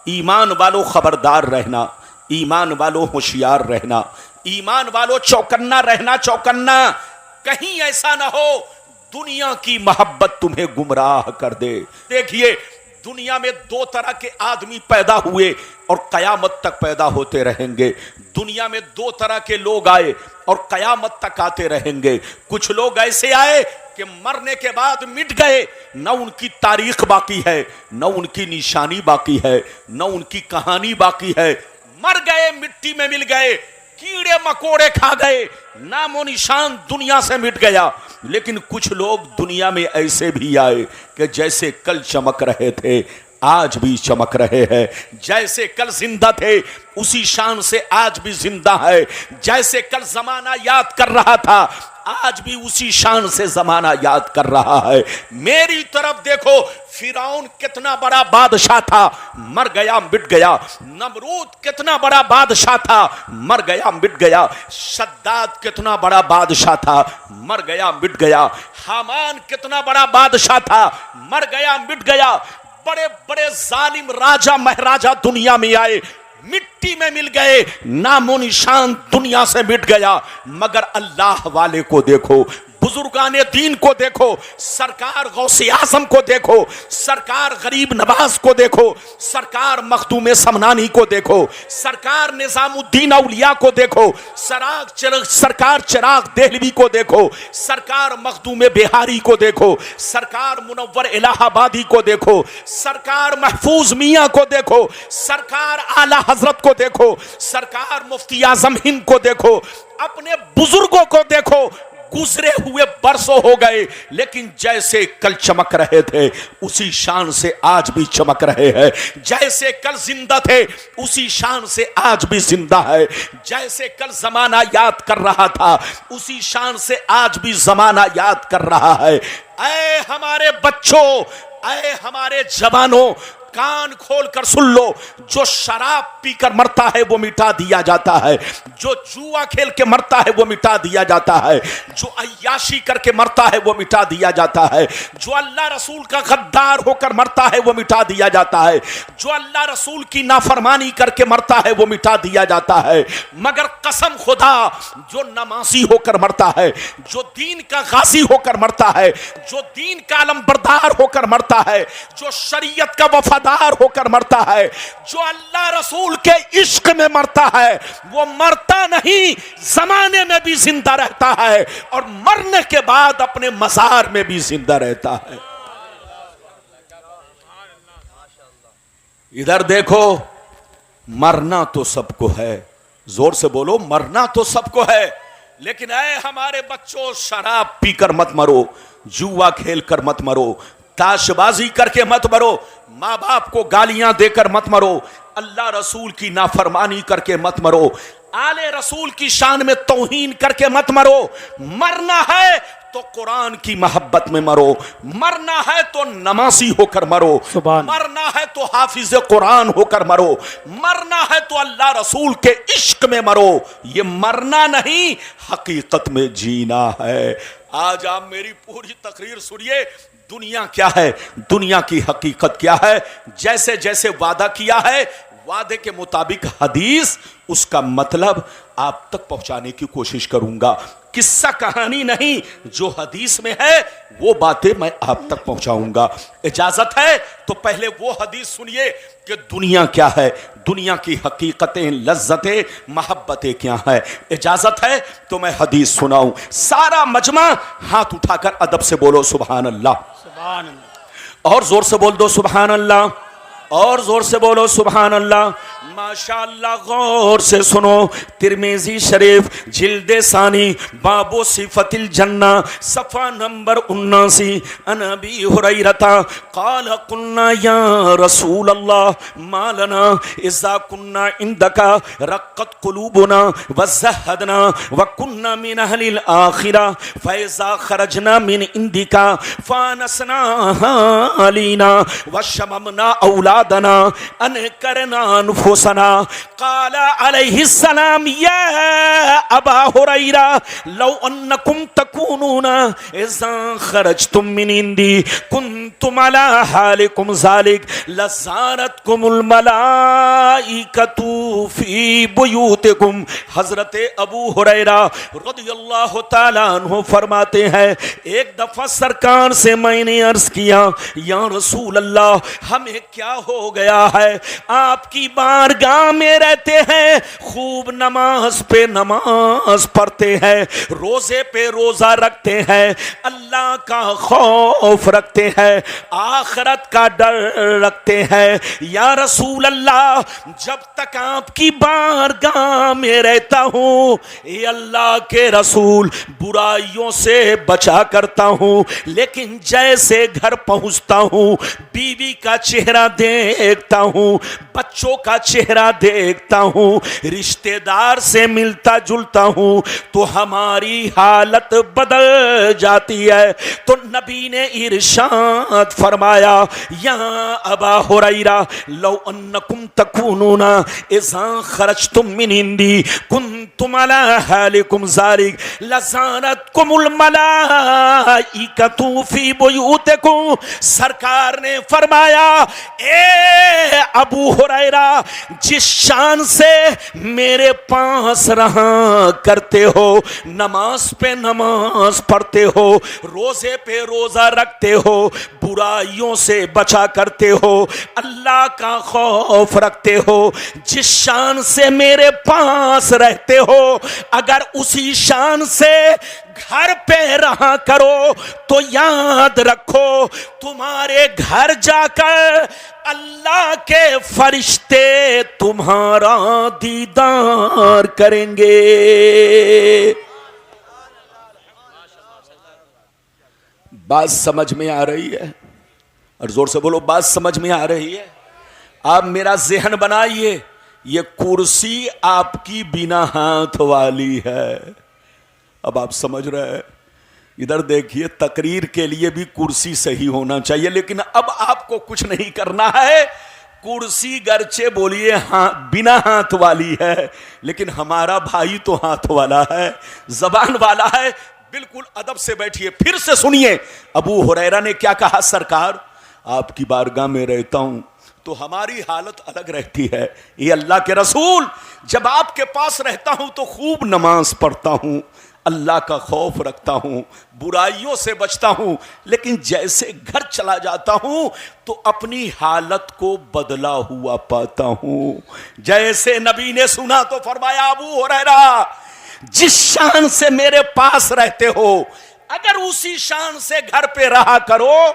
ईमान वालों खबरदार रहना, ईमान वालों होशियार रहना, ईमान वालों चौकन्ना रहना, चौकन्ना। कहीं ऐसा ना हो दुनिया की मोहब्बत तुम्हें गुमराह कर दे। देखिए दुनिया में दो तरह के आदमी पैदा हुए और कयामत तक पैदा होते रहेंगे। दुनिया में दो तरह के लोग आए और कयामत तक आते रहेंगे। कुछ लोग ऐसे आए कि मरने के बाद मिट गए, न उनकी तारीख बाकी है, न उनकी निशानी बाकी है, न उनकी कहानी बाकी है। मर गए, मिट्टी में मिल गए, कीड़े मकोड़े खा गए, नामो निशान दुनिया से मिट गया। लेकिन कुछ लोग दुनिया में ऐसे भी आए कि जैसे कल चमक रहे थे आज भी चमक रहे हैं, जैसे कल जिंदा थे उसी शान से आज भी जिंदा है, जैसे कल जमाना याद कर रहा था आज भी उसी शान से जमाना याद कर रहा है। मेरी तरफ देखो, फिरौन कितना बड़ा बादशाह था, मर गया मिट गया। नमरूद कितना बड़ा बादशाह था, मर गया मिट गया। शद्दाद कितना बड़ा बादशाह था, मर गया मिट गया। हामान कितना बड़ा बादशाह था, मर गया मिट गया। बड़े बड़े जालिम राजा महाराजा दुनिया में आए, मिट्टी में मिल गए, नामो निशान दुनिया से मिट गया। मगर अल्लाह वाले को देखो, बुजुर्गाने दीन को देखो, सरकार गौसे आजम को देखो, सरकार गरीब नवाज को देखो, सरकार मखदूम समनानी को देखो, सरकार निजामुद्दीन औलिया को देखो, सरकार चिराग देहलवी को देखो, सरकार मखदूम बिहारी को देखो, सरकार मुनव्वर इलाहाबादी को देखो, सरकार महफूज मियाँ को देखो, सरकार आला हजरत को देखो, सरकार मुफ्ती आजम हिंद को देखो, अपने बुजुर्गों को देखो। गुजरे हुए बरसों हो गए लेकिन जैसे कल चमक रहे थे उसी शान से आज भी चमक रहे हैं। जैसे कल जिंदा थे उसी शान से आज भी जिंदा है। जैसे कल जमाना याद कर रहा था उसी शान से आज भी जमाना याद कर रहा है। ऐ हमारे बच्चों, ऐ हमारे जवानों, कान खोल कर सुन लो, जो शराब पीकर मरता है वो मिटा दिया जाता है, जो जुआ खेल के मरता है वो मिटा दिया जाता है, जो अय्याशी करके मरता है वो मिटा दिया जाता है, जो अल्लाह रसूल का गद्दार होकर मरता है वो मिटा दिया जाता है, जो अल्लाह रसूल की नाफरमानी करके मरता है वो मिटा दिया जाता है। मगर कसम खुदा, जो नमाजी होकर मरता है, जो दीन का गाजी होकर मरता है, जो दीन का अलमबरदार होकर मरता है, जो शरीयत का वफादार होकर मरता है, जो अल्लाह रसूल के इश्क में मरता है, वो मरता नहीं, जमाने में भी जिंदा रहता है और मरने के बाद अपने मज़ार में भी जिंदा रहता है। इधर देखो, मरना तो सबको है, जोर से बोलो, मरना तो सबको है, लेकिन ऐ हमारे बच्चों, शराब पीकर मत मरो, जुआ खेल कर मत मरो, ताशबाजी करके मत मरो, माँ बाप को गालियां देकर मत मरो, अल्लाह रसूल की नाफरमानी करके मत मरो, आले रसूल की शान में तौहीन करके मत मरो। मरना है तो कुरान की मोहब्बत में मरो, मरना है तो नमाजी होकर मरो, मरना है तो हाफिज कुरान होकर मरो, मरना है तो अल्लाह रसूल के इश्क में मरो। ये मरना नहीं, हकीकत में जीना है। आज आप मेरी पूरी तकरीर सुनिए, दुनिया क्या है, दुनिया की हकीकत क्या है। जैसे जैसे वादा किया है, वादे के मुताबिक हदीस, उसका मतलब आप तक पहुंचाने की कोशिश करूंगा। किस्सा कहानी नहीं, जो हदीस में है वो बातें मैं आप तक पहुंचाऊंगा। इजाजत है तो पहले वो हदीस सुनिए कि दुनिया क्या है, दुनिया की हकीकतें, लज्जतें, मोहब्बतें क्या है। इजाजत है तो मैं हदीस सुनाऊं। सारा मजमा हाथ उठाकर अदब से बोलो सुभान अल्लाह, सुभान अल्लाह, और जोर से बोल दो सुभान अल्लाह, और जोर से बोलो सुभान अल्लाह। माशाअल्लाह, गौर से सुनो, तिरमिज़ी शरीफ जिल्दे सानी बाबो सिफतिल जन्ना सफ़ा नंबर 79, अन अबी हुरैरता क़ाल कुन्ना या रसूल अल्लाह मा लना इज़ा कुन्ना इंदका रक़्क़त क़ुलूबुना व ज़हदना व कुन्ना मिन अहलिल आखिरा फ़इज़ा ख़रजना मिन इंदिका फ़ानसना अलीना व शममना औलादना अन करना अनफुसना क़ाला अलैहिस्सलाम या अबा हुरैरा लौ अन्नकुम तकूनूना इज़ा खरजतुम मिन इंदी कुन्तुम अला हालिकुम ज़ालिक लज़ारतकुमुल मलाइकतु फी बुयूतिकुम। हज़रत अबू हुरैरा रज़ियल्लाहु ताला अन्हु फरमाते हैं, एक दफ़ा सरकार से मैंने अर्ज़ किया, या रसूल अल्लाह, हमें क्या हो गया है, आपकी बारगाह में रहते हैं, खूब नमाज पे नमाज पढ़ते हैं, रोजे पे रोजा रखते हैं, अल्लाह का खौफ रखते हैं, आखिरत का डर रखते हैं, या रसूल अल्लाह, जब तक आपकी बारगाह में रहता हूँ, ये अल्लाह के रसूल, बुराइयों से बचा करता हूँ, लेकिन जैसे घर पहुँचता हूँ, बीवी का चेहरा देखता हूँ, बच्चों का चेहरा देखता हूँ, रिश्तेदार से मिलता जुलता हूँ, तो हमारी हालत बदल जाती है। तो नबी ने इरशाद फरमाया, या अबा हुरैरा लौ अन्नकुम तकूनूना इज़ा खरजतुम मिन इंदी कुन्तुम अला हालिकुम ज़ालिक लज़ारतकुमुल मलाइकतु फी बुयूतिकुम। सरकार ने फरमाया, ए अबू हुरैरा, जिस शान से मेरे पास रहा करते हो, नमाज पे नमाज पढ़ते हो, रोजे पे रोजा रखते हो, बुराइयों से बचा करते हो, अल्लाह का खौफ रखते हो, जिस शान से मेरे पास रहते हो, अगर उसी शान से घर पे रहा करो तो याद रखो, तुम्हारे घर जाकर अल्लाह के फरिश्ते तुम्हारा दीदार करेंगे। बात समझ में आ रही है? और जोर से बोलो, बात समझ में आ रही है? आप मेरा ज़हन बनाइए, ये कुर्सी आपकी बिना हाथ वाली है। अब आप समझ रहे हैं? इधर देखिए, तकरीर के लिए भी कुर्सी सही होना चाहिए, लेकिन अब आपको कुछ नहीं करना है। कुर्सी गर्चे बोलिए हाँ बिना हाथ वाली है, लेकिन हमारा भाई तो हाथ वाला है, जबान वाला है। बिल्कुल अदब से बैठिए, फिर से सुनिए अबू हुरैरा ने क्या कहा। सरकार, आपकी बारगाह में रहता हूं तो हमारी हालत अलग रहती है। ये अल्लाह के रसूल, जब आपके पास रहता हूं तो खूब नमाज पढ़ता हूं, अल्लाह का खौफ रखता हूं, बुराइयों से बचता हूं, लेकिन जैसे घर चला जाता हूं तो अपनी हालत को बदला हुआ पाता हूं। जैसे नबी ने सुना तो फरमाया, अबू हुरैरा, जिस शान से मेरे पास रहते हो, अगर उसी शान से घर पे रहा करो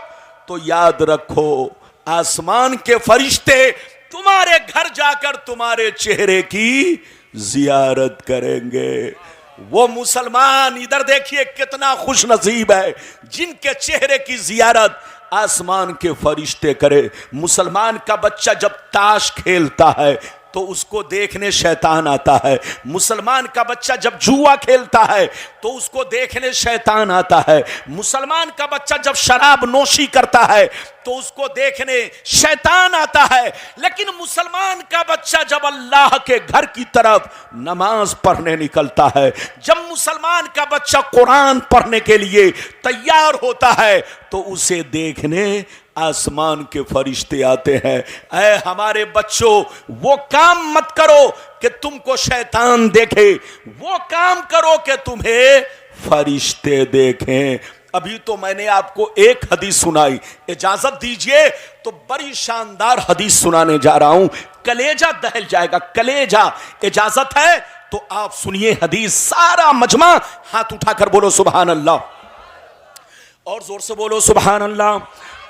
तो याद रखो, आसमान के फरिश्ते तुम्हारे घर जाकर तुम्हारे चेहरे की जियारत करेंगे। वो मुसलमान, इधर देखिए कितना खुश नसीब है जिनके चेहरे की जियारत आसमान के फरिश्ते करे। मुसलमान का बच्चा जब ताश खेलता है तो उसको देखने शैतान आता है। मुसलमान का बच्चा जब जुआ खेलता है तो उसको देखने शैतान आता है। मुसलमान का बच्चा जब शराब नोशी करता है तो उसको देखने शैतान आता है। लेकिन मुसलमान का बच्चा जब अल्लाह के घर की तरफ नमाज पढ़ने निकलता है, जब मुसलमान का बच्चा कुरान पढ़ने के लिए तैयार होता है, तो उसे देखने आसमान के फरिश्ते आते हैं। ऐ हमारे बच्चों, वो काम मत करो कि तुमको शैतान देखे, वो काम करो कि तुम्हें फरिश्ते देखें। अभी तो मैंने आपको एक हदीस सुनाई, इजाजत दीजिए तो बड़ी शानदार हदीस सुनाने जा रहा हूं, कलेजा दहल जाएगा, कलेजा। इजाजत है तो आप सुनिए हदीस, सारा मजमा हाथ उठाकर बोलो सुभान अल्लाह, और जोर से बोलो सुभान अल्लाह,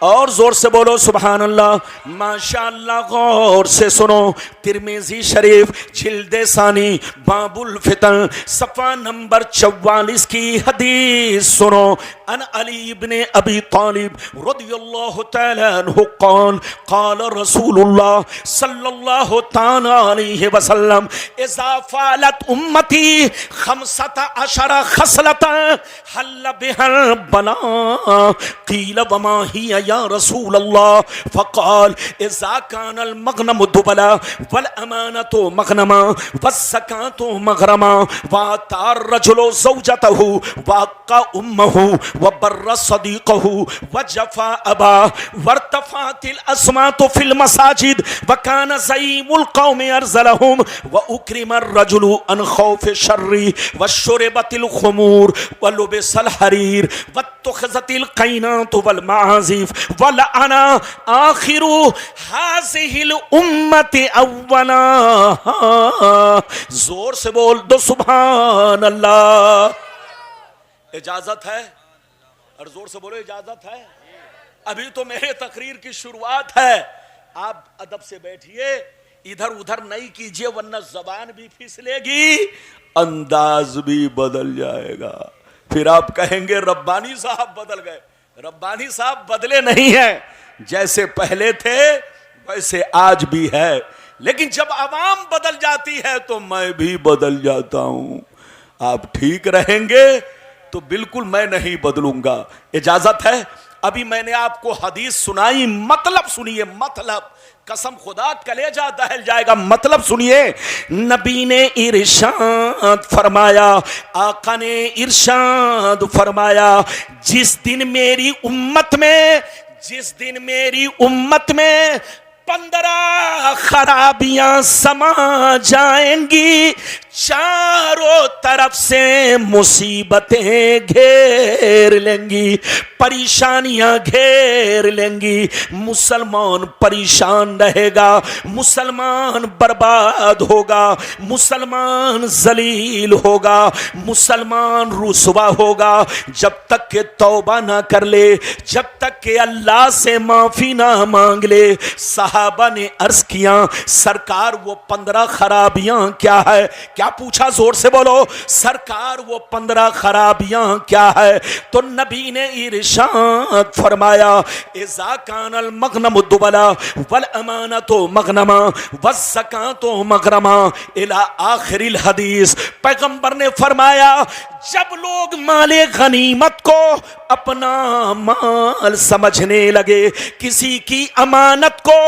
और जोर से बोलो सुभान अल्लाह। माशाअल्लाह, गौर से सुनो। तिरमिज़ी शरीफ जिल्दे सानी बाबुल फितन सफ़ा नंबर 44 की हदीस सुनो। अन अली इब्ने अबी तालिब रज़ियल्लाहु तआला अन्हु क़ाल क़ाल रसूलुल्लाह सल्लल्लाहु तआला अलैहि वसल्लम इज़ा फ़अलत उम्मती 15 खसलतन हल्ल बिहल बला क़ील वमा हिय या रसूल अल्लाह, फ़क़ाल इज़ा कानल मग़नमु दुबला वल अमानतु मग़नमा वज़्ज़कातु मग़रमा वअतार रजुलु ज़ौजतहु वअक़्क़ा उम्महु वबर्र सदीक़हु वजफ़ा अबा वर्तफ़अतिल अस्मातु फ़िल मसाजिद वकान ज़ईमुल क़ौमि अरज़लहुम वउक्रिमर रजुलु अन ख़ौफ़ि शर्रि वशुरिबतिल ख़ुमूर वलुबिसल हरीर वत्तुख़िज़तिल क़ैनातु वल मआज़िफ़ वलअना आखिरु हाज़िहिल उम्मति अव्वलाहा। जोर से बोल दो सुभान अल्लाह। इजाजत है और जोर से बोलो इजाजत है। अभी तो मेरे तकरीर की शुरुआत है, आप अदब से बैठिए, इधर उधर नहीं कीजिए वरना जबान भी फिसलेगी, अंदाज भी बदल जाएगा, फिर आप कहेंगे रब्बानी साहब बदल गए। रब्बानी साहब बदले नहीं हैं, जैसे पहले थे वैसे आज भी है, लेकिन जब आवाम बदल जाती है तो मैं भी बदल जाता हूं। आप ठीक रहेंगे तो बिल्कुल मैं नहीं बदलूंगा। इजाजत है। अभी मैंने आपको हदीस सुनाई, मतलब सुनिए, मतलब कसम खुदा कलेजा दहल जाएगा। मतलब सुनिए, नबी ने इरशाद फरमाया, आका ने इरशाद फरमाया, जिस दिन मेरी उम्मत में 15 खराबियां समा जाएंगी, चारों तरफ से मुसीबतें घेर लेंगी, परेशानियां घेर लेंगी, मुसलमान परेशान रहेगा, मुसलमान बर्बाद होगा, मुसलमान जलील होगा, मुसलमान रुसवा होगा, जब तक के तौबा ना कर ले, जब तक के अल्लाह से माफी ना मांग ले। सहाबा ने अर्ज किया, सरकार वो 15 खराबियां क्या है? क्या पूछा? जोर से बोलो, सरकार वो 15 खराबियां क्या है? तो नबी ने इरशाद फरमाया, इज़ा कानल मग़नमु दुबला वल अमानतु मग़नमा वज़्ज़कातु मग़रमा इला आखिरिल हदीस। पैगंबर ने फरमाया, जब लोग माले गनीमत को अपना माल समझने लगे, किसी की अमानत को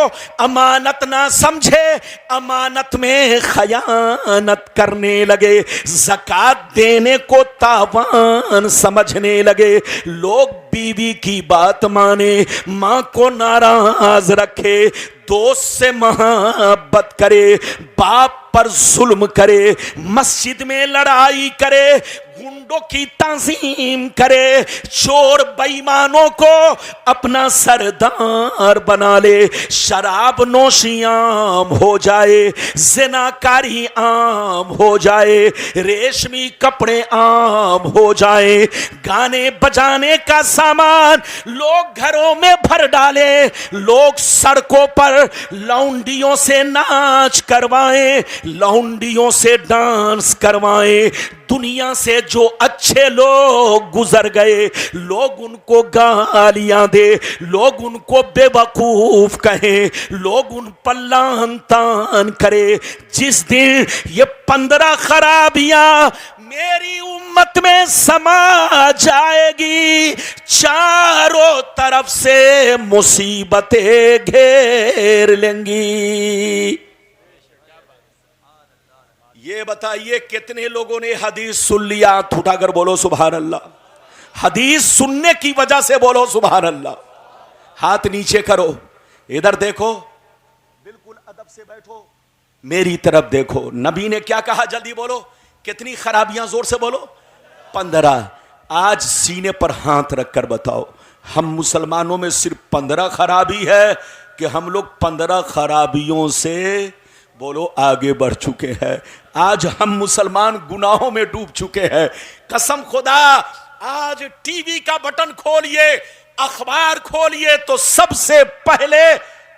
अमानत ना समझे, अमानत में खयानत करने लगे, ज़कात देने को तावान समझने लगे, लोग बीवी की बात माने, माँ को नाराज रखे, दोस्त से मोहब्बत करे, बाप पर जुल्म करे, मस्जिद में लड़ाई करे, गुंडों की ताज़ीम करे, चोर बेईमानों को अपना सरदार बना ले, शराब नोशी आम हो जाए, ज़िनाकारी आम हो जाए, रेशमी कपड़े आम हो जाए, गाने बजाने का सामान लोग घरों में भर डाले, लोग सड़कों पर लौंडियों से नाच करवाएं, लौंडियों से डांस करवाएं, दुनिया से जो अच्छे लोग गुजर गए, लोग उनको गालियां दे, लोग उनको बेवकूफ कहें, लोग उन पर लान तान करे। जिस दिन ये 15 खराबियां मेरी उम्मत में समा जाएगी, चारों तरफ से मुसीबतें घेर लेंगी। ये बताइए कितने लोगों ने हदीस सुन लिया? हाथ उठाकर बोलो सुभान अल्लाह। हदीस सुनने की वजह से बोलो सुभान अल्लाह। हाथ नीचे करो, इधर देखो, बिल्कुल अदब से बैठो, मेरी तरफ देखो। नबी ने क्या कहा? जल्दी बोलो, कितनी खराबियां? जोर से बोलो, 15। आज सीने पर हाथ रखकर बताओ, हम मुसलमानों में सिर्फ 15 खराबी है कि हम लोग 15 खराबियों से बोलो आगे बढ़ चुके हैं? आज हम मुसलमान गुनाहों में डूब चुके हैं। कसम खुदा, आज टीवी का बटन खोलिए, अखबार खोलिए तो सबसे पहले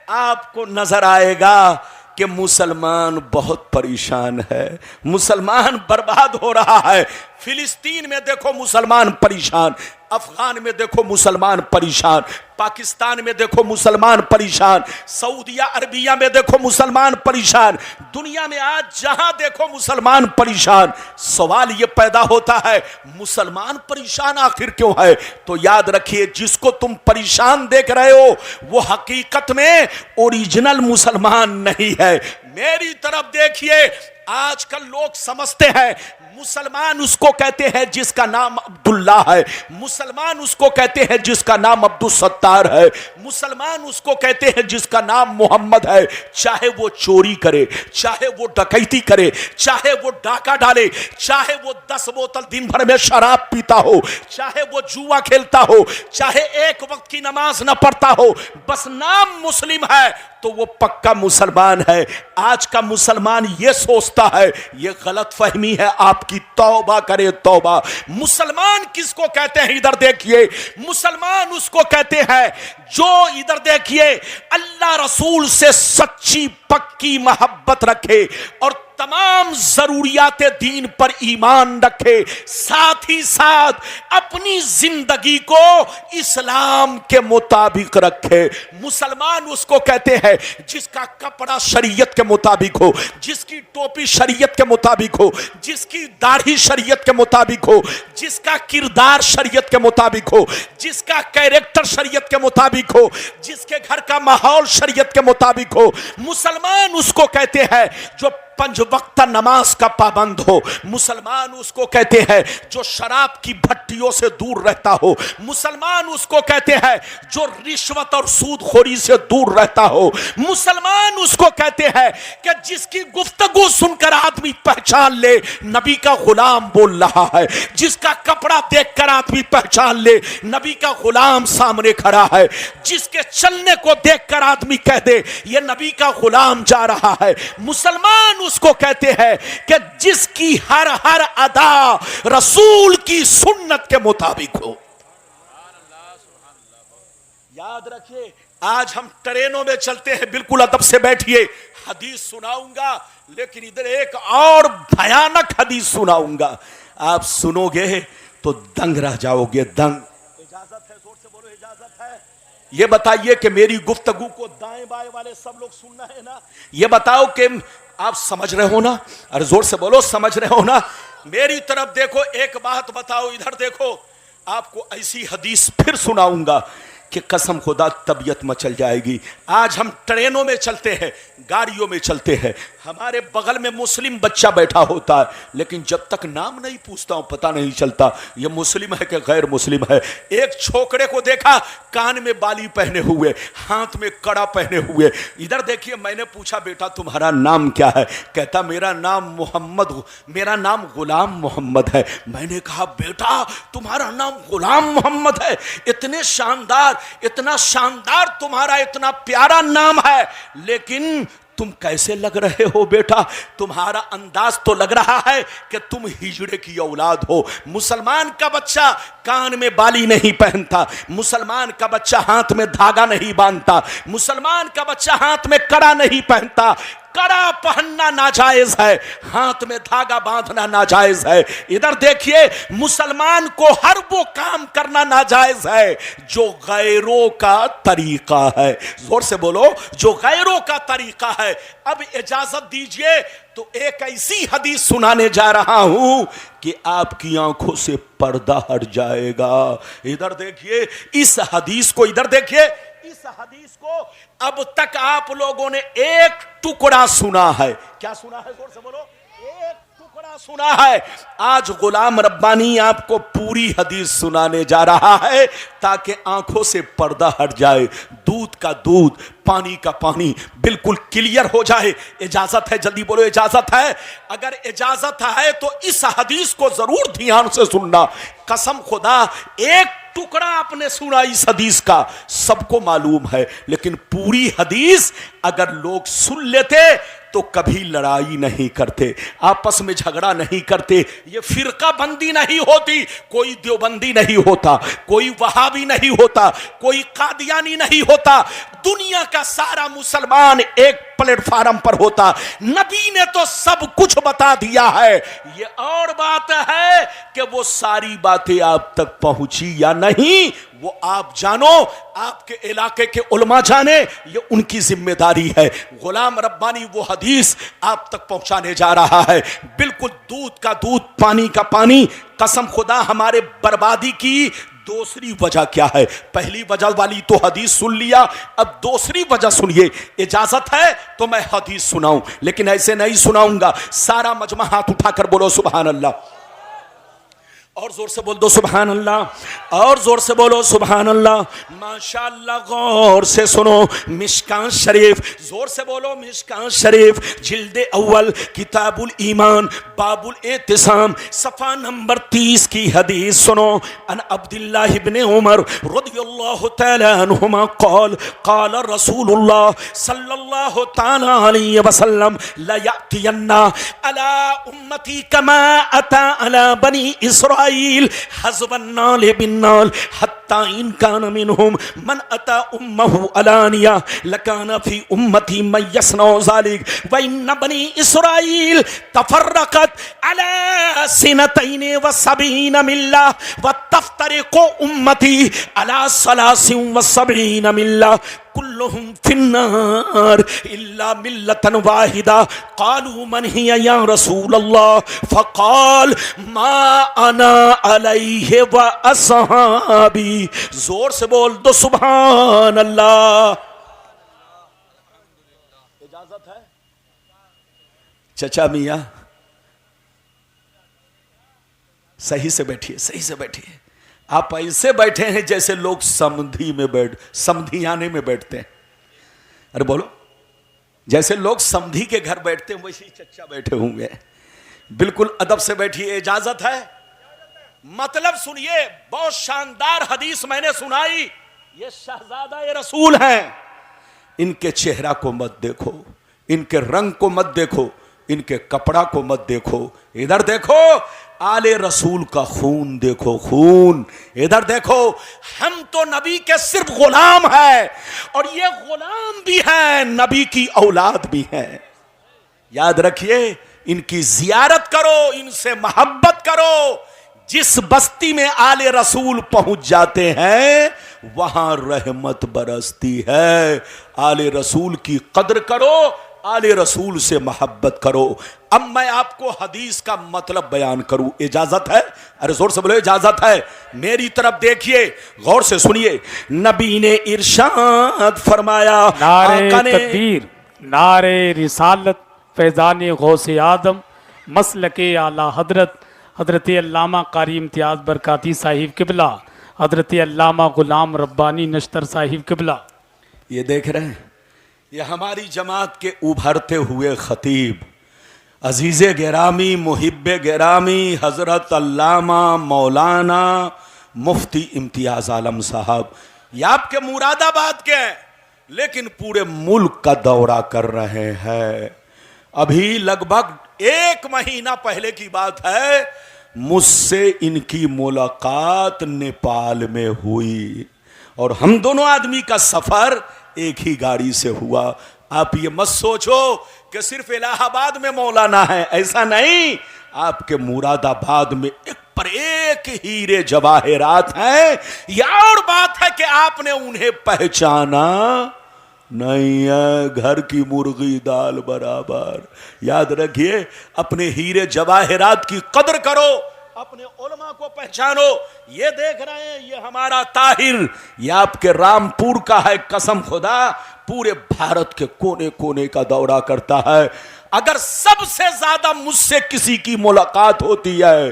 आपको नजर आएगा कि मुसलमान बहुत परेशान है, मुसलमान बर्बाद हो रहा है। फिलिस्तीन में देखो मुसलमान परेशान, अफगान में देखो मुसलमान परेशान, पाकिस्तान में देखो मुसलमान परेशान, सऊदिया अरबिया में देखो मुसलमान परेशान, दुनिया में आज जहां देखो मुसलमान परेशान। सवाल यह पैदा होता है मुसलमान परेशान आखिर क्यों है? तो याद रखिए, जिसको तुम परेशान देख रहे हो वो हकीकत में ओरिजिनल मुसलमान नहीं है। मेरी तरफ देखिए, आजकल लोग समझते हैं मुसलमान उसको कहते हैं जिसका नाम अब्दुल्ला है, मुसलमान उसको कहते हैं जिसका नाम अब्दुल सत्तार है, मुसलमान उसको कहते हैं जिसका नाम मोहम्मद है। चाहे वो चोरी करे, चाहे वो डकैती करे, चाहे वो डाका डाले, चाहे वो 10 बोतल दिन भर में शराब पीता हो, चाहे वो जुआ खेलता हो, चाहे एक वक्त की नमाज न पढ़ता हो, बस नाम मुस्लिम है तो वो पक्का मुसलमान है। आज का मुसलमान ये सोचता है, ये गलत फहमी है आपकी, तौबा करे तौबा। मुसलमान किसको कहते हैं? इधर देखिए, मुसलमान उसको कहते हैं जो, इधर देखिए, अल्लाह रसूल से सच्ची पक्की मोहब्बत रखे और तमाम जरूरियात दीन पर ईमान रखे, साथ ही साथ अपनी जिंदगी को इस्लाम के मुताबिक रखे। मुसलमान उसको कहते हैं जिसका कपड़ा शरीयत के मुताबिक हो, जिसकी टोपी शरीयत के मुताबिक हो, जिसकी दाढ़ी शरीयत के मुताबिक हो, जिसका किरदार शरीयत के मुताबिक हो, जिसका कैरेक्टर शरीयत के मुताबिक हो, जिसके घर का माहौल शरीयत के मुताबिक हो। मुसलमान उसको कहते हैं जो 5 वक्त नमाज का पाबंद हो। मुसलमान उसको कहते हैं जो शराब की भट्टियों से दूर रहता हो। मुसलमान उसको कहते हैं जो रिश्वत और सूदखोरी से दूर रहता हो। मुसलमान उसको कहते हैं कि जिसकी गुफ्तगू सुनकर आदमी पहचान ले नबी का गुलाम बोल रहा है, जिसका कपड़ा देखकर आदमी पहचान ले नबी का गुलाम सामने खड़ा है, जिसके चलने को देखकर आदमी कह दे ये नबी का गुलाम जा रहा है। मुसलमान उसको कहते हैं कि जिसकी हर हर अदा रसूल की सुन्नत के मुताबिक हो। याद रखिए, आज हम ट्रेनों में चलते हैं, बिल्कुल अदब से बैठिए, हदीस सुनाऊंगा, लेकिन इधर एक और भयानक हदीस सुनाऊंगा, आप सुनोगे तो दंग रह जाओगे, दंग। इजाजत है? जोर से बोलो, इजाजत है? ये बताइए कि मेरी गुफ्तगू को दाएं बाएं वाले सब लोग सुनना है ना? ये बताओ कि आप समझ रहे हो ना? अरे जोर से बोलो, समझ रहे हो ना? मेरी तरफ देखो, एक बात बताओ, इधर देखो, आपको ऐसी हदीस फिर सुनाऊंगा कि कसम खुदा तबीयत मचल जाएगी। आज हम ट्रेनों में चलते हैं, गाड़ियों में चलते हैं, हमारे बगल में मुस्लिम बच्चा बैठा होता है, लेकिन जब तक नाम नहीं पूछता हूं पता नहीं चलता ये मुस्लिम है कि गैर मुस्लिम है। एक छोकरे को देखा, कान में बाली पहने हुए, हाथ में कड़ा पहने हुए। इधर देखिए, मैंने पूछा बेटा तुम्हारा नाम क्या है? कहता मेरा नाम मोहम्मद, मेरा नाम गुलाम मोहम्मद है। मैंने कहा बेटा तुम्हारा नाम गुलाम मोहम्मद है, इतने शानदार, इतना शानदार तुम्हारा इतना प्यारा नाम है, लेकिन तुम कैसे लग रहे हो बेटा? तुम्हारा अंदाज तो लग रहा है कि तुम हिजड़े की औलाद हो। मुसलमान का बच्चा कान में बाली नहीं पहनता, मुसलमान का बच्चा हाथ में धागा नहीं बांधता, मुसलमान का बच्चा हाथ में कड़ा नहीं पहनता। कड़ा पहनना नाजायज है, हाथ में धागा बांधना नाजायज है। इधर देखिए, मुसलमान को हर वो काम करना नाजायज है जो गैरों का तरीका है। जोर से बोलो, जो गैरों का तरीका है। अब इजाजत दीजिए तो एक ऐसी हदीस सुनाने जा रहा हूं कि आपकी आंखों से पर्दा हट जाएगा। इधर देखिए इस हदीस को, इधर देखिए इस हदीस को अब तक आप लोगों ने एक टुकड़ा सुना है। क्या सुना है? जोर से बोलो, एक टुकड़ा सुना है। आज गुलाम रब्बानी आपको पूरी हदीस सुनाने जा रहा है ताकि आंखों से पर्दा हट जाए, दूध का दूध, पानी का पानी बिल्कुल क्लियर हो जाए। इजाजत है? जल्दी बोलो, इजाजत है? अगर इजाजत है तो इस हदीस को जरूर ध्यान से सुनना। कसम खुदा, एक टुकड़ा आपने सुना इस हदीस का, सबको मालूम है, लेकिन पूरी हदीस अगर लोग सुन लेते तो कभी लड़ाई नहीं करते, आपस में झगड़ा नहीं करते, ये फिरका बंदी नहीं होती, कोई देवबंदी नहीं होता, कोई वहाबी नहीं होता, कोई कादियानी नहीं होता। दुनिया का सारा मुसलमान एक प्लेटफार्म पर होता। नबी ने तो सब कुछ बता दिया है, ये और बात है कि वो सारी बातें आप तक पहुंची या नहीं, वो आप जानो, आपके इलाके के उलमा जाने, ये उनकी जिम्मेदारी है। गुलाम रब्बानी वो हदीस आप तक पहुंचाने जा रहा है, बिल्कुल दूध का दूध, पानी का पानी। कसम खुदा हमारे बर्बादी की दूसरी वजह क्या है? पहली वजह वाली तो हदीस सुन लिया, अब दूसरी वजह सुनिए। इजाजत है तो मैं हदीस सुनाऊं, लेकिन ऐसे नहीं सुनाऊंगा। सारा मजमा हाथ उठाकर बोलो सुभान अल्लाह, और जोर से बोल दो सुभान अल्लाह, और जोर से बोलो सुभान अल्लाह। माशाअल्लाह, गौर से सुनो मिशकान शरीफ, जोर से बोलो मिशकान शरीफ, जिल्दे अव्वल, किताबुल ईमान, बाबुल एतिसाम, सफा नंबर 30 की हदीस सुनो। अन अब्दुल्लाह इब्ने उमर रदियल्लाहु तआला अन्हुमा क़ाल क़ाल रसूलुल्लाह सल्लल्लाहु तआला अलैहि वसल्लम ला यअतियन्ना अला उम्मती कमा अता अला बनी इसराईल हज़बन्नाल बिन्नाल हत्ता इन कान मिनहुम मन अता उम्महु अलानिया लकाना फी उम्मती मन यसनौ ज़ालिक व इन बनी इसराईल तफर्रकत अला सिनतैन व सबईन मिल्ला व तफ्तरिकु उम्मती अला सलासिन व सबईन मिल्ला कुल्लुहुम फिन्नार इल्ला मिल्लतन वाहिदा। क़ालू मन हिया या रसूल अल्लाह? फ़क़ाल मा अना अलैहि व अस्हाबी। जोर से बोल दो सुभान अल्लाह। इजाजत है? चचा मियाँ सही से बैठिए, सही से बैठिए। आप ऐसे बैठे हैं जैसे लोग समधियाने में बैठते हैं। अरे बोलो, जैसे लोग समधी के घर बैठते हैं वैसे ही चचा बैठे होंगे। बिल्कुल अदब से बैठिए। इजाजत है? मतलब सुनिए, बहुत शानदार हदीस मैंने सुनाई। ये शहजादा ये रसूल हैं, इनके चेहरा को मत देखो, इनके रंग को मत देखो, इनके कपड़ा को मत देखो, इधर देखो आले रसूल का खून देखो, खून। इधर देखो, हम तो नबी के सिर्फ गुलाम हैं, और ये गुलाम भी हैं, नबी की औलाद भी हैं। याद रखिए, इनकी जियारत करो, इनसे मोहब्बत करो। जिस बस्ती में आले रसूल पहुंच जाते हैं वहां रहमत बरसती है। आले रसूल की कद्र करो, आले रसूल से मोहब्बत करो। अब मैं आपको हदीस का मतलब बयान करूं, इजाजत है? अरे जोर से बोलो इजाजत है। मेरी तरफ देखिए, गौर से सुनिए। नबी ने इरशाद फरमाया, नारे तकबीर, नारे रिसालत, फैज़ान गौसे आदम, मसलके आला हजरत हजरत अल्लामा कारी इम्तियाज़ बरकाती साहिब किबला, हजरत अल्लामा गुलाम रब्बानी नश्तर साहिब किबला। ये देख रहे हैं, ये हमारी जमात के उभरते हुए खतीब अजीज़े गिरामी, मुहिब्बे गिरामी, हज़रत अल्लामा मौलाना मुफ्ती इम्तियाज़ आलम साहब। ये आपके मुरादाबाद के हैं, लेकिन पूरे मुल्क का दौरा कर रहे हैं। अभी लगभग 1 महीना पहले की बात है, मुझसे इनकी मुलाकात नेपाल में हुई, और हम दोनों आदमी का सफ़र एक ही गाड़ी से हुआ। आप ये मत सोचो कि सिर्फ इलाहाबाद में मौलाना है, ऐसा नहीं। आपके मुरादाबाद में एक पर एक हीरे जवाहिरात हैं। यह और बात है कि आपने उन्हें पहचाना नहीं है, घर की मुर्गी दाल बराबर। याद रखिए, अपने हीरे जवाहिरात की कदर करो, अपने उलमा को पहचानो। ये देख रहे हैं, ये हमारा ताहिर, ये आपके रामपुर का है। कसम खुदा पूरे भारत के कोने कोने का दौरा करता है। अगर सबसे ज्यादा मुझसे किसी की मुलाकात होती है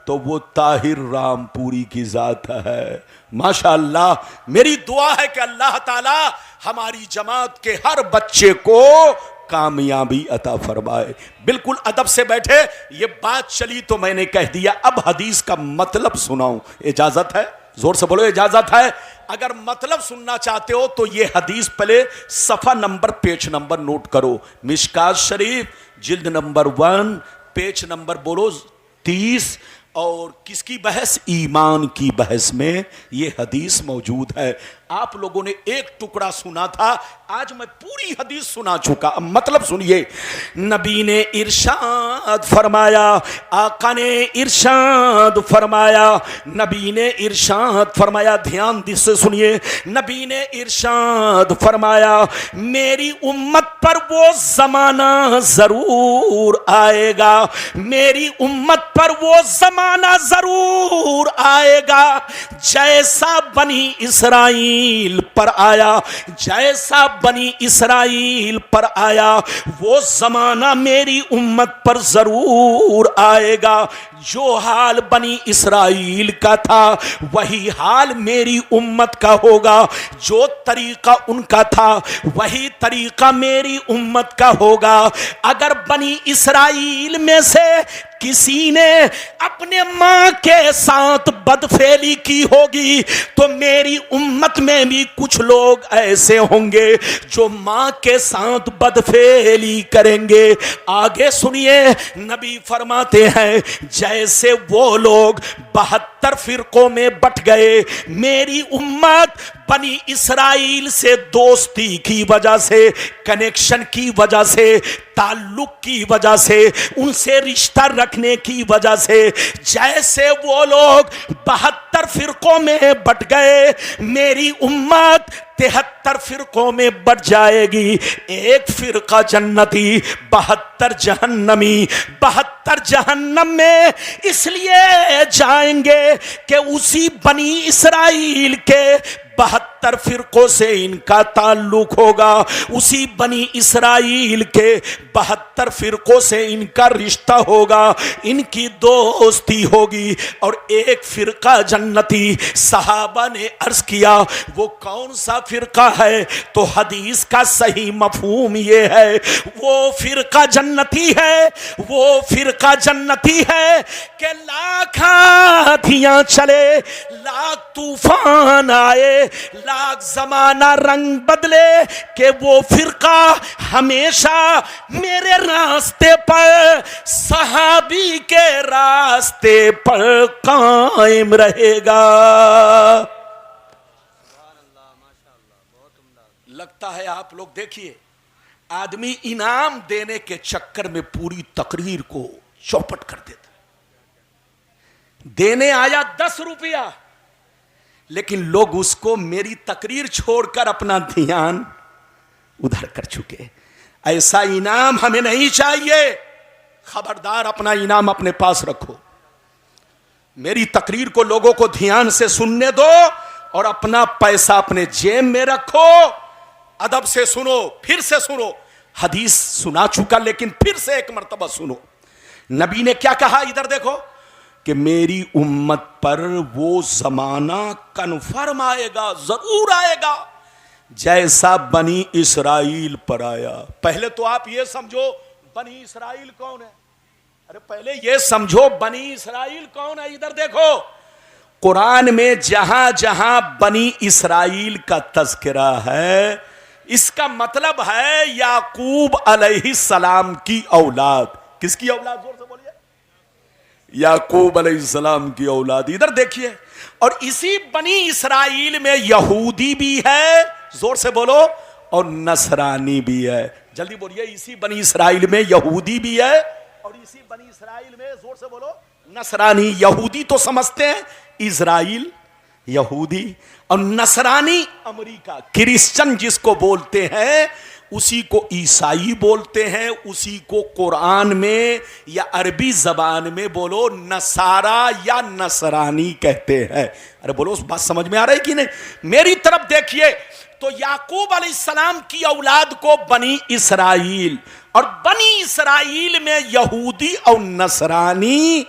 तो वो ताहिर रामपुरी की जात है। माशाअल्लाह, मेरी दुआ है कि अल्लाह ताला हमारी जमात के हर बच्चे को कामयाबी अता फरमाए। बिल्कुल अदब से बैठे। ये बात चली तो मैंने कह दिया, अब हदीस का मतलब सुनाऊं, इजाजत है? जोर से बोलो इजाजत है। अगर मतलब सुनना चाहते हो तो ये हदीस पहले सफा नंबर, पेज नंबर नोट करो। मिशकात शरीफ जिल्द नंबर 1, पेज नंबर बोलो 30। और किसकी बहस? ईमान की बहस में ये हदीस मौजूद है। आप लोगों ने एक टुकड़ा सुना था, आज मैं पूरी हदीस सुना चुका। अब मतलब सुनिए, नबी ने इरशाद फरमाया, आका ने इरशाद फरमाया, नबी ने इरशाद फरमाया, ध्यान से सुनिए, नबी ने इरशाद फरमाया, मेरी उम्मत पर वो जमाना जरूर आएगा, मेरी उम्मत पर वो जमाना जरूर आएगा जैसा बनी इसराइल पर आया, जैसा बनी इसराइल पर आया, वो जमाना मेरी उम्मत पर जरूर आएगा। जो हाल बनी इसराइल का था वही हाल मेरी उम्मत का होगा, जो तरीका उनका था वही तरीका मेरी उम्मत का होगा। अगर बनी इसराइल में से किसी ने अपने मां के साथ बदफेली की होगी तो मेरी उम्मत में भी कुछ लोग ऐसे होंगे जो मां के साथ बदफेली करेंगे। आगे सुनिए, नबी फरमाते हैं, जैसे वो लोग 72 फिरकों में बट गए, मेरी उम्मत बनी इसराइल से दोस्ती की वजह से, कनेक्शन की वजह से, ताल्लुक की वजह से, उनसे रिश्ता रखने की वजह से, जैसे वो लोग 72 फिरकों में बट गए, मेरी उम्मत 73 फिरकों में बट जाएगी। एक फिरका जन्नती, 72 जहन्नमी। 72 जहन्नम में इसलिए जाएंगे कि उसी बनी इसराइल के 72 फिरकों से इनका ताल्लुक होगा, उसी बनी इसराइल के 72 फिरकों से इनका रिश्ता होगा, इनकी दोस्ती होगी। और एक फिरका जन्नती। सहाबा ने अर्ज किया, वो कौन सा फिरका है? तो हदीस का सही मफहूम ये है, वो फिरका जन्नती है, वो फिरका जन्नती है कि लाख आंधियां चले, लाख तूफान आए, लाख जमाना रंग बदले, कि वो फिरका हमेशा मेरे रास्ते पर, सहाबी के रास्ते पर कायम रहेगा। लगता है आप लोग देखिए, आदमी इनाम देने के चक्कर में पूरी तकरीर को चौपट कर देता। देने आया 10 रुपया, लेकिन लोग उसको मेरी तकरीर छोड़कर अपना ध्यान उधर कर चुके। ऐसा इनाम हमें नहीं चाहिए। खबरदार, अपना इनाम अपने पास रखो। मेरी तकरीर को लोगों को ध्यान से सुनने दो और अपना पैसा अपने जेब में रखो। अदब से सुनो, फिर से सुनो। हदीस सुना चुका, लेकिन फिर से एक मर्तबा सुनो। नबी ने क्या कहा, इधर देखो, कि मेरी उम्मत पर वो जमाना कन्फर्म आएगा, जरूर आएगा जैसा बनी इसराइल पर आया। पहले तो आप ये समझो बनी इसराइल कौन है। अरे पहले ये समझो बनी इसराइल कौन है। इधर देखो, कुरान में जहां जहां बनी इसराइल का तज़किरा है, इसका मतलब है याकूब अलैहिस्सलाम की औलाद। किसकी औलाद? जोर से बोलिए। याकूब अलैहिस्सलाम की औलाद। इधर देखिए, और इसी बनी इसराइल में यहूदी भी है, जोर से बोलो, और नसरानी भी है। जल्दी बोलिए, इसी बनी इसराइल में यहूदी भी है और इसी बनी इसराइल में, जोर से बोलो, नसरानी। यहूदी तो समझते हैं इजराइल, यहूदी, और नसरानी अमेरिका, क्रिश्चियन जिसको बोलते हैं उसी को ईसाई बोलते हैं, उसी को कुरान में या अरबी जबान में बोलो नसारा या नसरानी कहते हैं। अरे बोलो, उस बात समझ में आ रही कि नहीं? मेरी तरफ देखिए, तो याकूब अलैहिस्सलाम की औलाद को बनी इसराइल, और बनी इसराइल में यहूदी और नसरानी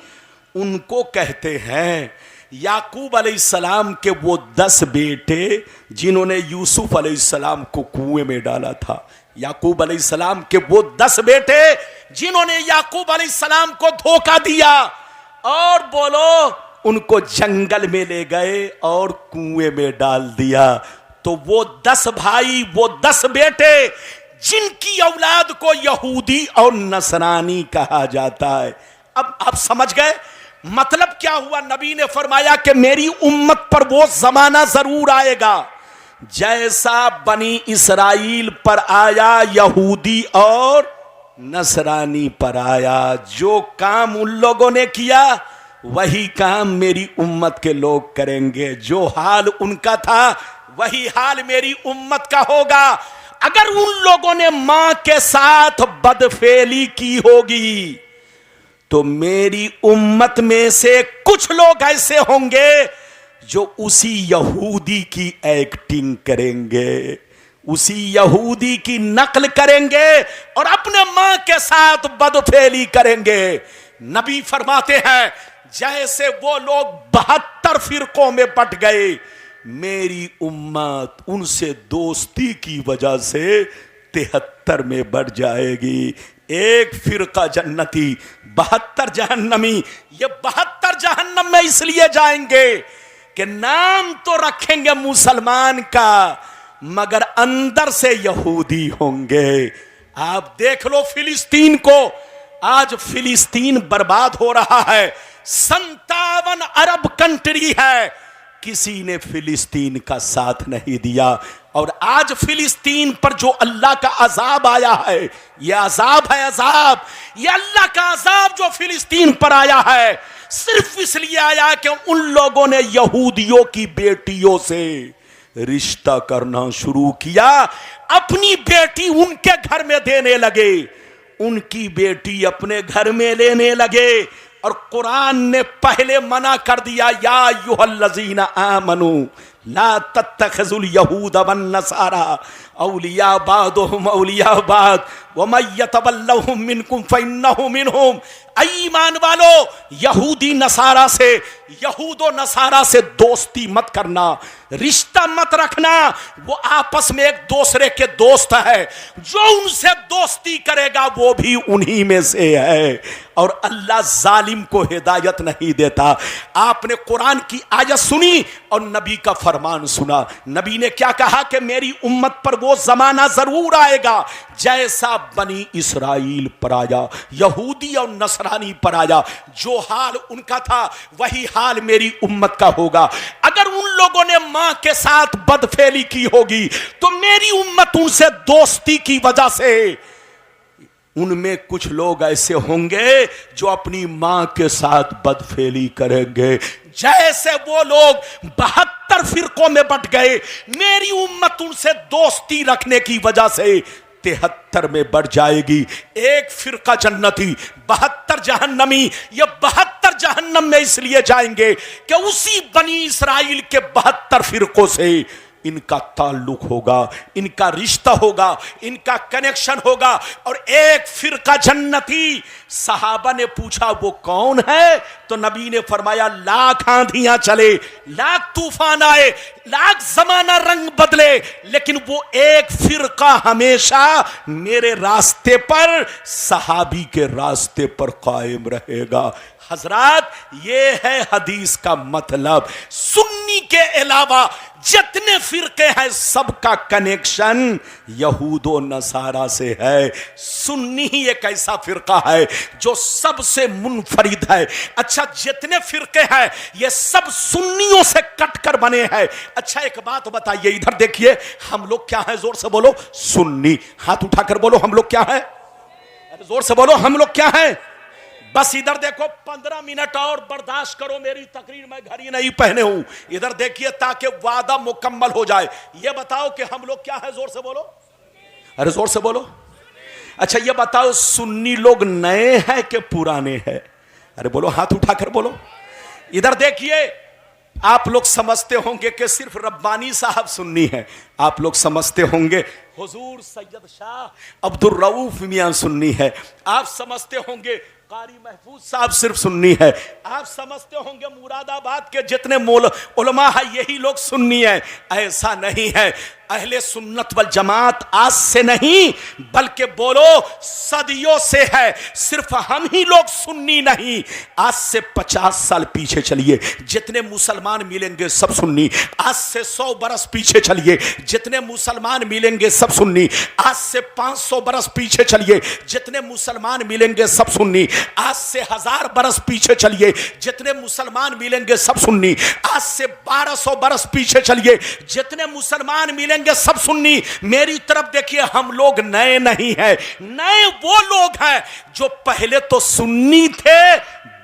उनको कहते हैं। याकूब अलैहिस्सलाम के वो 10 बेटे जिन्होंने यूसुफ अलैहिस्सलाम को कुएं में डाला था। याकूब अलैहिस्सलाम के वो 10 बेटे जिन्होंने याकूब अलैहिस्सलाम को धोखा दिया, और बोलो उनको जंगल में ले गए और कुएं में डाल दिया। तो वो 10 भाई, वो 10 बेटे जिनकी औलाद को यहूदी और नसरानी कहा जाता है। अब आप समझ गए मतलब क्या हुआ? नबी ने फरमाया कि मेरी उम्मत पर वो जमाना जरूर आएगा जैसा बनी इसराइल पर आया यहूदी और नसरानी पर आया। जो काम उन लोगों ने किया वही काम मेरी उम्मत के लोग करेंगे। जो हाल उनका था वही हाल मेरी उम्मत का होगा। अगर उन लोगों ने मां के साथ बदफेली की होगी तो मेरी उम्मत में से कुछ लोग ऐसे होंगे जो उसी यहूदी की एक्टिंग करेंगे, उसी यहूदी की नकल करेंगे और अपने मां के साथ बदफेली करेंगे। नबी फरमाते हैं जैसे वो लोग 72 फिरकों में बट गए, मेरी उम्मत उनसे दोस्ती की वजह से 73 में बढ़ जाएगी। एक फिरका जन्नती, 72 जहन्नमी। ये 72 जहन्नम में इसलिए जाएंगे कि नाम तो रखेंगे मुसलमान का मगर अंदर से यहूदी होंगे। आप देख लो फिलिस्तीन को, आज फिलिस्तीन बर्बाद हो रहा है। 57 अरब कंट्री है, किसी ने फिलिस्तीन का साथ नहीं दिया। और आज फिलिस्तीन पर जो अल्लाह का अजाब आया है, यह अजाब है, अजाब, यह अल्लाह का अजाब जो फिलिस्तीन पर आया है सिर्फ इसलिए आया कि उन लोगों ने यहूदियों की बेटियों से रिश्ता करना शुरू किया, अपनी बेटी उनके घर में देने लगे, उनकी बेटी अपने घर में लेने लगे। और कुरान ने पहले मना कर दिया, या अय्युहल्लज़ीना आमनू ला तत्तखिज़ुल यहूद वन नसारा औलिया बादुहुम औलिया बाद व मय यतवल्लहुम मिनकुम फइन्नहु मिनहुम। ईमान वालो, यहूदी नसारा से, यहूदो नसारा से दोस्ती मत करना, रिश्ता मत रखना। वो आपस में एक दूसरे के दोस्त है। जो उनसे दोस्ती करेगा वो भी उन्हीं में से है। और अल्लाह जालिम को हिदायत नहीं देता। आपने कुरान की आयत सुनी और नबी का फरमान सुना। नबी ने क्या कहा कि मेरी उम्मत पर वो जमाना जरूर आएगा जैसा बनी इसराइल पर आया, यहूदी और नसरानी पर आया। जो हाल उनका था वही हाल मेरी उम्मत का होगा। अगर उन लोगों ने मां के साथ बदफेली की होगी तो मेरी उम्मत उनसे दोस्ती की वजह से, उनमें कुछ लोग ऐसे होंगे जो अपनी मां के साथ बदफेली करेंगे। जैसे वो लोग 72 फिरकों में बट गए, मेरी उम्मत उनसे दोस्ती रखने की वजह से 73 में बढ़ जाएगी। एक फिरका जन्नती, 72 जहन्नमी। ये 72 जहन्नम में इसलिए जाएंगे कि उसी बनी इसराइल के 72 फिरकों से इनका ताल्लुक होगा, इनका रिश्ता होगा, इनका कनेक्शन होगा। और एक फिरका जन्नती। सहाबा ने पूछा वो कौन है? तो नबी ने फरमाया लाख आंधियां चले, लाख तूफान आए, लाख जमाना रंग बदले, लेकिन वो एक फिरका हमेशा मेरे रास्ते पर, सहाबी के रास्ते पर कायम रहेगा। हजरात, ये है हदीस का मतलब। सुन्नी के अलावा जितने फिरके हैं सबका कनेक्शन यहूदो नसारा से है। सुन्नी ही एक ऐसा फिरका है जो सबसे मुनफरिद है। अच्छा, जितने फिरके हैं ये सब सुन्नियों से कटकर बने हैं। अच्छा, एक बात बताइए, इधर देखिए, हम लोग क्या हैं? जोर से बोलो, सुन्नी। हाथ उठाकर बोलो, हम लोग क्या हैं? जोर से बोलो, हम लोग क्या हैं? बस इधर देखो, 15 मिनट और बर्दाश्त करो मेरी तकरीर, मैं घड़ी नहीं पहने हूं। इधर देखिए ताकि वादा मुकम्मल हो जाए। ये बताओ कि हम लोग क्या है? जोर से बोलो, अरे जोर से बोलो। अच्छा, ये बताओ, सुन्नी लोग नए हैं कि पुराने हैं? अरे बोलो, हाथ उठाकर बोलो। इधर देखिए, आप लोग समझते होंगे कि सिर्फ रब्बानी साहब सुन्नी हैं। आप लोग समझते होंगे हुजूर सैयद शाह अब्दुल रऊफ मियां सुन्नी है। आप समझते होंगे कारी महफूज साहब सिर्फ सुन्नी है। आप समझते होंगे मुरादाबाद के जितने उलमा है यही लोग सुन्नी है। ऐसा नहीं है। अहले सुन्नत वल जमात आज से नहीं बल्कि बोलो सदियों से है। सिर्फ हम ही लोग सुन्नी नहीं, आज से 50 साल पीछे चलिए, जितने मुसलमान मिलेंगे सब सुन्नी। आज से 100 बरस पीछे चलिए, जितने मुसलमान मिलेंगे सब सुन्नी। आज से 500 बरस पीछे चलिए, जितने मुसलमान मिलेंगे सब सुन्नी। आज से 1000 बरस पीछे चलिए, जितने मुसलमान मिलेंगे सब सुन्नी। आज से 1200 बरस पीछे चलिए, जितने मुसलमान मिलेंगे सब सुन्नी। मेरी तरफ देखिए, हम लोग नए नहीं हैं, नए वो लोग हैं जो पहले तो सुन्नी थे,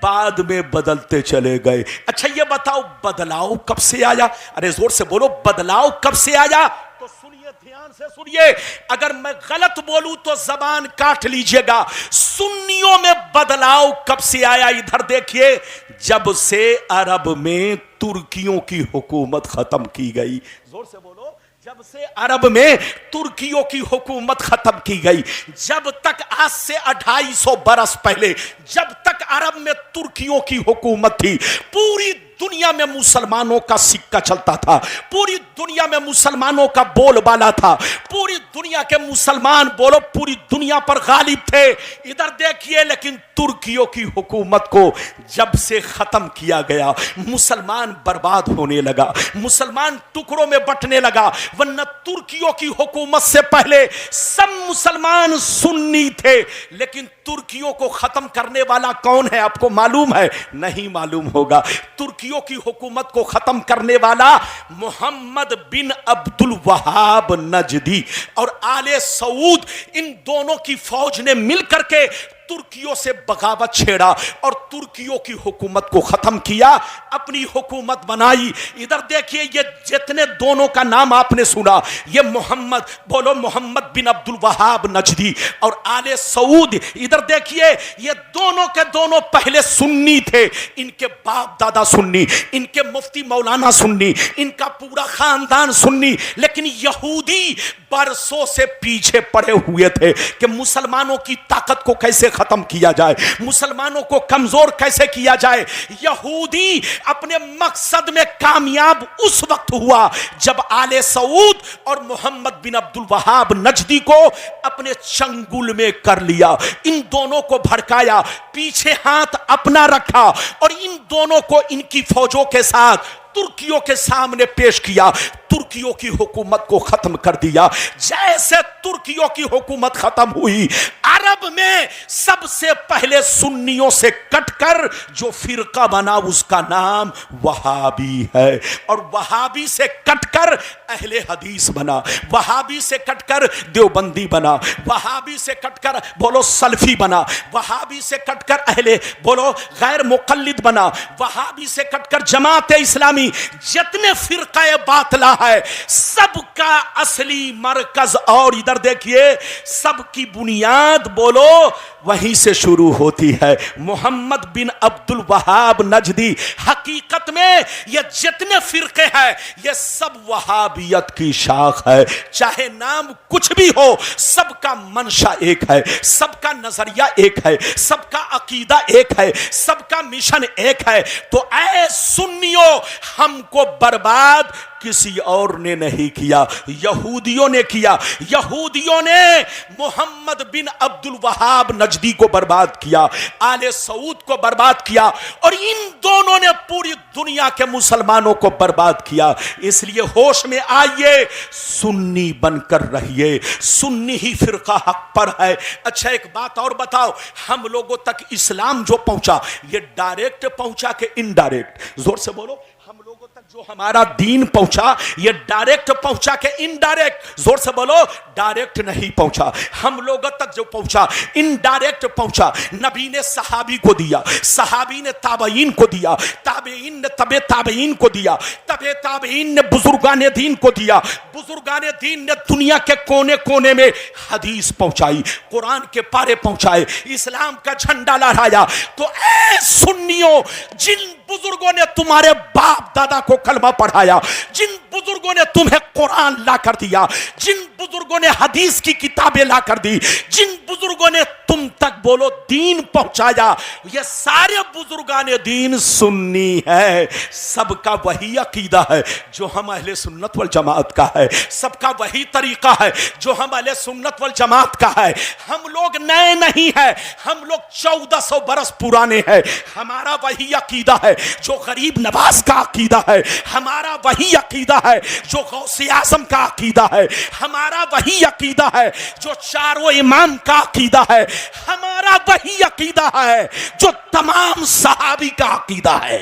बाद में बदलते चले गए। अच्छा ये बताओ बदलाव कब से आया? अरे जोर से बोलो, बदलाव कब से आया? तो सुनिए, ध्यान से सुनिए, अगर मैं गलत बोलूं तो जबान काट लीजिएगा। सुन्नियों में बदलाव कब से आया? इधर देखिए, जब से अरब में तुर्कियों की हुकूमत खत्म की गई। जोर से बोलो, जब से अरब में तुर्कियों की हुकूमत खत्म की गई। जब तक आज से 250 बरस पहले जब तक अरब में तुर्कियों की हुकूमत थी, पूरी दुनिया में मुसलमानों का सिक्का चलता था, पूरी दुनिया में मुसलमानों का बोलबाला था, पूरी दुनिया के मुसलमान बोलो पूरी दुनिया पर गालिब थे। इधर देखिए, लेकिन तुर्कियों की हुकूमत को जब से खत्म किया गया, मुसलमान बर्बाद होने लगा, मुसलमान टुकड़ों में बंटने लगा। वरना तुर्कियों की हुकूमत से पहले सब मुसलमान सुन्नी थे। लेकिन तुर्कियों को खत्म करने वाला कौन है? आपको मालूम है? नहीं मालूम होगा। तुर्कियों की हुकूमत को खत्म करने वाला मोहम्मद बिन अब्दुल वहाब नजदी और आले सऊद, इन दोनों की फौज ने मिलकर के तुर्कियों से बगावत छेड़ा और तुर्कियों की हुकूमत को खत्म किया, अपनी हुकूमत बनाई। इधर देखिए, ये जितने दोनों का नाम आपने सुना, ये मोहम्मद बोलो मोहम्मद बिन अब्दुल वहाब नजदी और आले सऊद, इधर देखिए, ये दोनों के दोनों पहले सुन्नी थे। इनके बाप दादा सुन्नी, इनके मुफ्ती मौलाना सुन्नी, इनका पूरा खानदान सुन्नी। लेकिन यहूदी बरसों से पीछे पड़े हुए थे कि मुसलमानों की ताकत को कैसे खत्म किया जाए, मुसलमानों को कमजोर कैसे किया जाए। यहूदी अपने मकसद में कामयाब उस वक्त हुआ जब आले सऊद और मोहम्मद बिन अब्दुल वहाब नजदी को अपने चंगुल में कर लिया, इन दोनों को भड़काया, पीछे हाथ अपना रखा और इन दोनों को इनकी फौजों के साथ तुर्कियों के सामने पेश किया, तुर्कियों की हुकूमत को खत्म कर दिया। जैसे तुर्कियों की हुकूमत खत्म हुई, अरब में सबसे पहले सुन्नियों से कटकर जो फिरका बना उसका नाम वहाबी है, और वहाबी से कटकर अहले हदीस बना, वहाबी से कटकर देवबंदी बना, वहाबी से कटकर बोलो सल्फी बना, वहाबी से कटकर अहले बोलो गैर मुकल्लिद बना, वहाबी से कटकर जमात इस्लामी। जितने फिरका बातला है, सबका असली मरकज और इधर देखिए सबकी बुनियाद बोलो वहीं से शुरू होती है। मोहम्मद बिन अब्दुल वहाब नजदी, हकीकत में ये जितने फिरके हैं ये सब वहाबियत की शाख है। चाहे नाम कुछ भी हो, सबका मंशा एक है, सबका नजरिया एक है, सबका अकीदा एक है, सबका मिशन एक है। तो ऐ सुन्नियों, हमको बर्बाद किसी और ने नहीं किया, यहूदियों ने किया। यहूदियों ने मोहम्मद बिन अब्दुल वहाब नजदी को बर्बाद किया, आले सऊद को बर्बाद किया, और इन दोनों ने पूरी दुनिया के मुसलमानों को बर्बाद किया। इसलिए होश में आइए, सुन्नी बनकर रहिए, सुन्नी ही फिरका हक पर है। अच्छा एक बात और बताओ, हम लोगों तक इस्लाम जो पहुंचा, ये डायरेक्ट पहुंचा कि इनडायरेक्ट? जोर से बोलो, हम लोगों तक जो हमारा दीन पहुंचा ये डायरेक्ट पहुंचा के इनडायरेक्ट? जोर से बोलो, डायरेक्ट नहीं पहुंचा। हम लोगों तक जो पहुंचा इनडायरेक्ट पहुंचा। नबी ने सहाबी को दिया, सहाबी ने ताबईन को दिया, ताबईन ने तबे ताबईन को दिया, तबे ताबईन ने बुजुर्गान दीन को दिया, बुजुर्गान दीन ने दुनिया के कोने कोने में हदीस पहुंचाई, कुरान के पारे पहुंचाए, इस्लाम का झंडा लहराया। तो ऐ सुन्नियों, जिन बुजुर्गों ने तुम्हारे बाप दादा को कलमा पढ़ाया, जिन बुजुर्गों ने तुम्हें कुरान ला कर दिया, जिन बुजुर्गों ने हदीस की किताबें ला कर दी, जिन बुजुर्गों ने तुम तक बोलो दीन पहुंचाया, ये सारे बुजुर्गान दीन सुन्नी है। सबका वही अकीदा है जो हम अहले सुन्नत वल जमात का है, सबका वही तरीका है जो हम अहले सुन्नत वल जमात का है। हम लोग नए नहीं है, हम लोग 1400 बरस पुराने हैं। हमारा वही अकीदा है जो गरीब नवाज का अकीदा है, हमारा वही अकीदा है जो गौसे आजम का अकीदा है, हमारा वही अकीदा है जो चारों इमाम का अकीदा है, हमारा वही अकीदा है जो तमाम सहाबी का अकीदा है।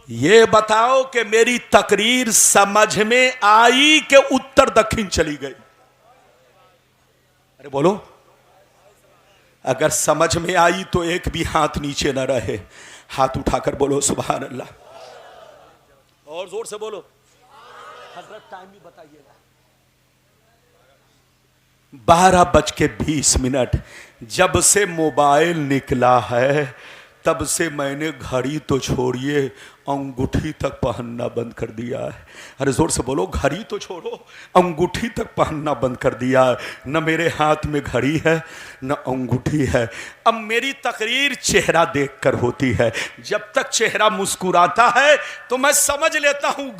ये बताओ कि मेरी तकरीर समझ में आई कि उत्तर दक्षिण चली गई? अरे बोलो, अगर समझ में आई तो एक भी हाथ नीचे न रहे, हाथ उठाकर बोलो सुभान अल्लाह, और जोर से बोलो। हजरत टाइम भी बताइएगा। 12:20। जब से मोबाइल निकला है तब से मैंने घड़ी तो छोड़िए अंगूठी तक पहनना बंद कर दिया है। अरे जोर से बोलो, घड़ी तो छोड़ो अंगूठी तक पहनना बंद कर दिया है। न मेरे हाथ में घड़ी है न अंगूठी है। अब मेरी तकरीर चेहरा देखकर होती है। जब तक चेहरा मुस्कुराता है तो मैं समझ लेता हूं